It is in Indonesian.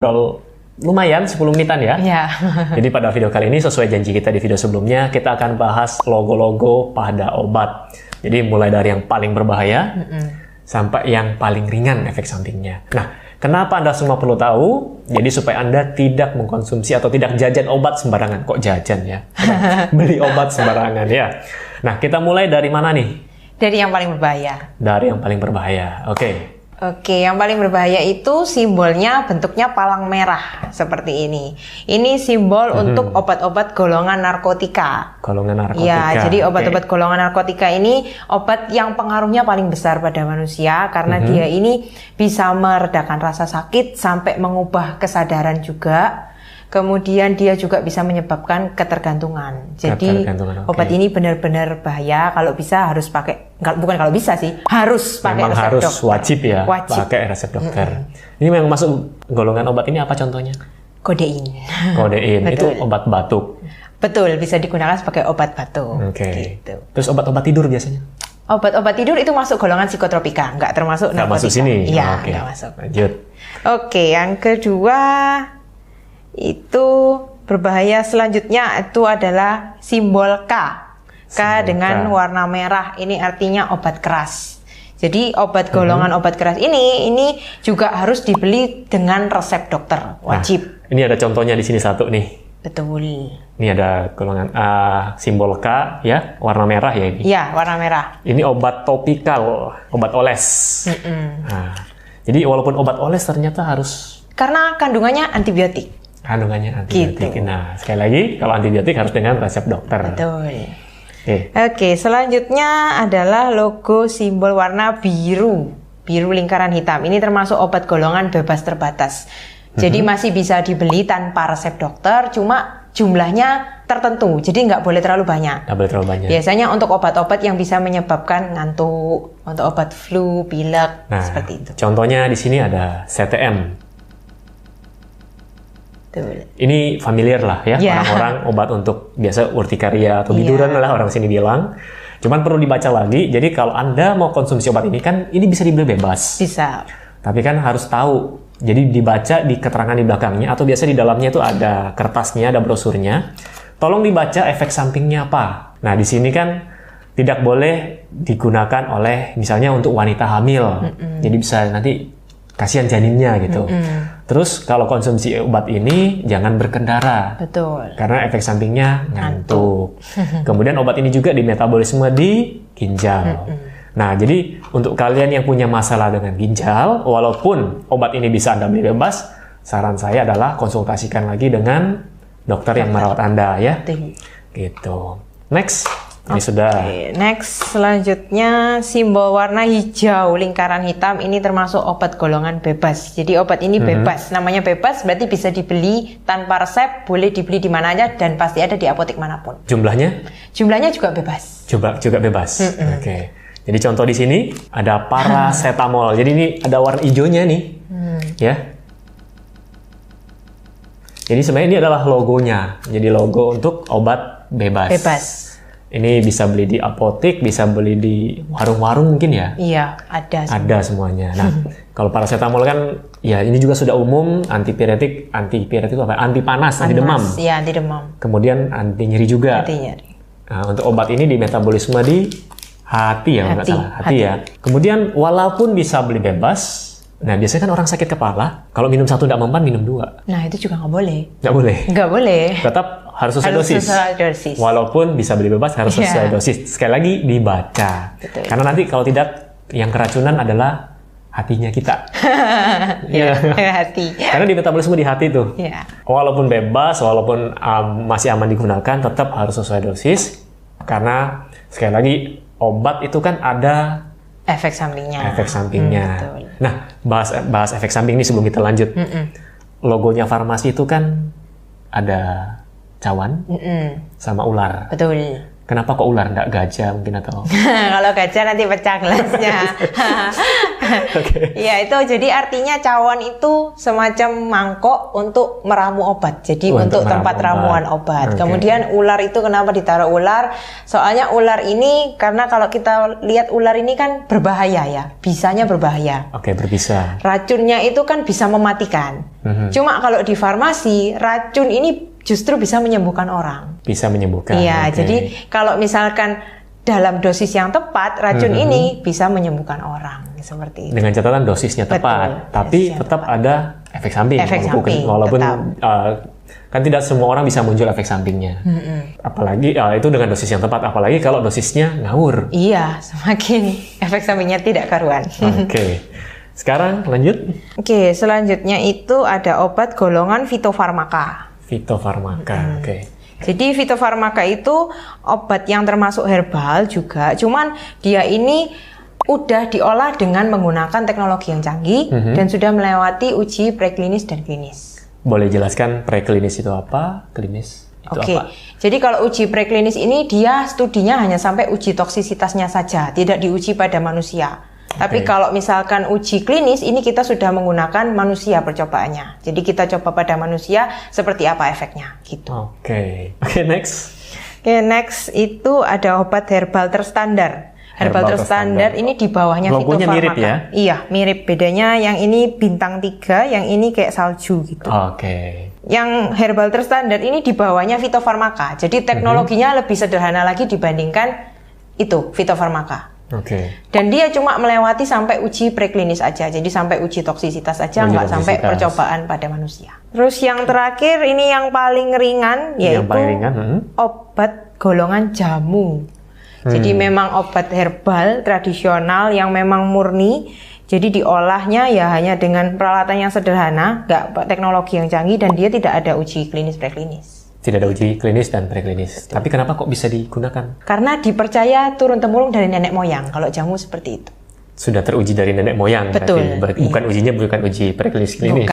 ngobrol lumayan 10 menitan ya. Iya. Jadi pada video kali ini sesuai janji kita di video sebelumnya, kita akan bahas logo-logo pada obat. Jadi mulai dari yang paling berbahaya sampai yang paling ringan efek sampingnya. Nah, kenapa Anda semua perlu tahu? Jadi supaya Anda tidak mengkonsumsi atau tidak jajan obat sembarangan. Kok jajan ya? Beli obat sembarangan ya. Nah, kita mulai dari mana nih? Dari yang paling berbahaya. Dari yang paling berbahaya. Oke, yang paling berbahaya itu simbolnya bentuknya palang merah seperti ini. Ini simbol untuk obat-obat golongan narkotika. Golongan narkotika. Ya, jadi obat-obat golongan narkotika ini obat yang pengaruhnya paling besar pada manusia karena dia ini bisa meredakan rasa sakit sampai mengubah kesadaran juga. Kemudian dia juga bisa menyebabkan ketergantungan. Jadi obat ini benar-benar bahaya. Kalau bisa harus pakai, bukan kalau bisa sih, harus pakai resep harus dokter. Wajib ya, pakai resep dokter. Ini yang masuk golongan obat ini apa contohnya? Kodein. Kodein itu obat batuk. Betul, bisa digunakan sebagai obat batuk. Gitu. Terus obat-obat tidur biasanya? Obat-obat tidur itu masuk golongan psikotropika, nggak termasuk narkotika. Nggak masuk sini? Iya, nggak masuk. Lanjut. Oke, yang kedua itu berbahaya selanjutnya itu adalah simbol K. K dengan warna merah, ini artinya obat keras. Jadi obat golongan obat keras ini juga harus dibeli dengan resep dokter, wajib. Nah, ini ada contohnya di sini satu nih. Betul. Ini ada golongan simbol K ya, warna merah ya ini. Iya, warna merah. Ini obat topikal, obat oles. Nah, jadi walaupun obat oles ternyata harus karena kandungannya antibiotik. Kandungannya antibiotik. Gitu. Nah, sekali lagi kalau antibiotik harus dengan resep dokter. Betul. Oke, selanjutnya adalah logo simbol warna biru. Biru lingkaran hitam. Ini termasuk obat golongan bebas terbatas. Jadi masih bisa dibeli tanpa resep dokter, cuma jumlahnya tertentu. Jadi nggak boleh terlalu banyak. Nggak boleh terlalu banyak. Biasanya untuk obat-obat yang bisa menyebabkan ngantuk, untuk obat flu, pilek, seperti itu. Contohnya di sini ada CTM. Betul. Ini familiar lah ya, orang-orang obat untuk biasa urtikaria atau biduran lah orang sini bilang. Cuman perlu dibaca lagi, jadi kalau Anda mau konsumsi obat ini kan ini bisa dibeli bebas. Bisa. Tapi kan harus tahu, jadi dibaca di keterangan di belakangnya atau biasa di dalamnya itu ada kertasnya, ada brosurnya. Tolong dibaca efek sampingnya apa. Nah di sini kan tidak boleh digunakan oleh misalnya untuk wanita hamil, jadi bisa nanti kasihan janinnya gitu. Terus kalau konsumsi obat ini jangan berkendara. Betul. Karena efek sampingnya ngantuk. Kemudian obat ini juga di metabolisme di ginjal. Nah, jadi untuk kalian yang punya masalah dengan ginjal, walaupun obat ini bisa Anda beli bebas, saran saya adalah konsultasikan lagi dengan dokter yang merawat Anda ya. Gitu. Next. Ini sudah. Next, selanjutnya simbol warna hijau lingkaran hitam ini termasuk obat golongan bebas. Jadi obat ini bebas, namanya bebas berarti bisa dibeli tanpa resep, boleh dibeli di mana aja dan pasti ada di apotek manapun. Jumlahnya? Jumlahnya juga bebas. Juga bebas. Oke. Jadi contoh di sini ada paracetamol. Jadi ini ada warna hijaunya nih, ya. Jadi sebenarnya ini adalah logonya. Jadi logo untuk obat bebas. Bebas. Ini bisa beli di apotek, bisa beli di warung-warung mungkin ya? Iya, ada. Ada semuanya. Nah, kalau paracetamol kan, ya ini juga sudah umum, antipiretik itu apa? Anti panas, anti demam. Iya, anti demam. Kemudian anti nyeri juga. Anti nyeri. Nah, untuk obat ini di metabolisme di hati ya, nggak salah. Hati ya. Kemudian walaupun bisa beli bebas, nah biasanya kan orang sakit kepala, kalau minum satu tidak mempan, minum dua. Nah, itu juga nggak boleh. Nggak boleh? Nggak boleh. Tetap harus sesuai dosis. Walaupun bisa beli bebas harus sesuai dosis. Sekali lagi dibaca. Betul. Karena nanti kalau tidak yang keracunan adalah hatinya kita. Hati. Karena di metabolisme di hati tuh. Ya. Walaupun bebas, walaupun masih aman digunakan, tetap harus sesuai dosis. Karena sekali lagi obat itu kan ada efek sampingnya. Betul. Nah, bahas efek samping ini sebelum kita lanjut. Logonya farmasi itu kan ada cawan sama ular. Betul. Kenapa kok ular, nggak gajah mungkin atau? Kalau gajah nanti pecah gelasnya. Oke. Ya itu jadi artinya cawan itu semacam mangkok untuk meramu obat. Jadi untuk tempat ramuan obat. Kemudian ular itu kenapa ditaruh ular? Soalnya ular ini karena kalau kita lihat ular ini kan berbahaya ya, bisanya berbahaya. Oke, berbisa. Racunnya itu kan bisa mematikan. Cuma kalau di farmasi racun ini justru bisa menyembuhkan orang. Bisa menyembuhkan. Iya, jadi kalau misalkan dalam dosis yang tepat, racun ini bisa menyembuhkan orang seperti itu. Dengan catatan dosisnya tepat, tapi tetap ada efek samping. Walaupun kan tidak semua orang bisa muncul efek sampingnya. Apalagi itu dengan dosis yang tepat, apalagi kalau dosisnya ngawur. Iya, semakin efek sampingnya tidak karuan. Oke. Sekarang lanjut. Oke, selanjutnya itu ada obat golongan fitofarmaka. Fitofarmaka, oke. Jadi fitofarmaka itu obat yang termasuk herbal juga, cuman dia ini udah diolah dengan menggunakan teknologi yang canggih dan sudah melewati uji preklinis dan klinis. Boleh jelaskan preklinis itu apa, klinis itu apa? Jadi kalau uji preklinis ini dia studinya hanya sampai uji toksisitasnya saja, tidak diuji pada manusia. Tapi kalau misalkan uji klinis, ini kita sudah menggunakan manusia percobaannya. Jadi kita coba pada manusia seperti apa efeknya, gitu. Oke, next. Next itu ada obat herbal terstandar. Herbal terstandar ini di bawahnya fitofarmaka. Mirip ya? Iya, mirip. Bedanya yang ini bintang 3, yang ini kayak salju gitu. Yang herbal terstandar ini di bawahnya fitofarmaka. Jadi teknologinya lebih sederhana lagi dibandingkan itu, fitofarmaka. Dan dia cuma melewati sampai uji preklinis aja, jadi sampai uji toksisitas aja, nggak sampai percobaan pada manusia. Terus yang terakhir ini yang paling ringan, yaitu obat golongan jamu. Jadi memang obat herbal tradisional yang memang murni, jadi diolahnya ya hanya dengan peralatan yang sederhana, nggak teknologi yang canggih, dan dia tidak ada uji klinis preklinis. Tidak ada uji klinis dan preklinis. Tapi kenapa kok bisa digunakan? Karena dipercaya turun-temurun dari nenek moyang. Kalau jamu seperti itu. Sudah teruji dari nenek moyang. Betul. Berarti bukan ujinya bukan uji preklinis klinis.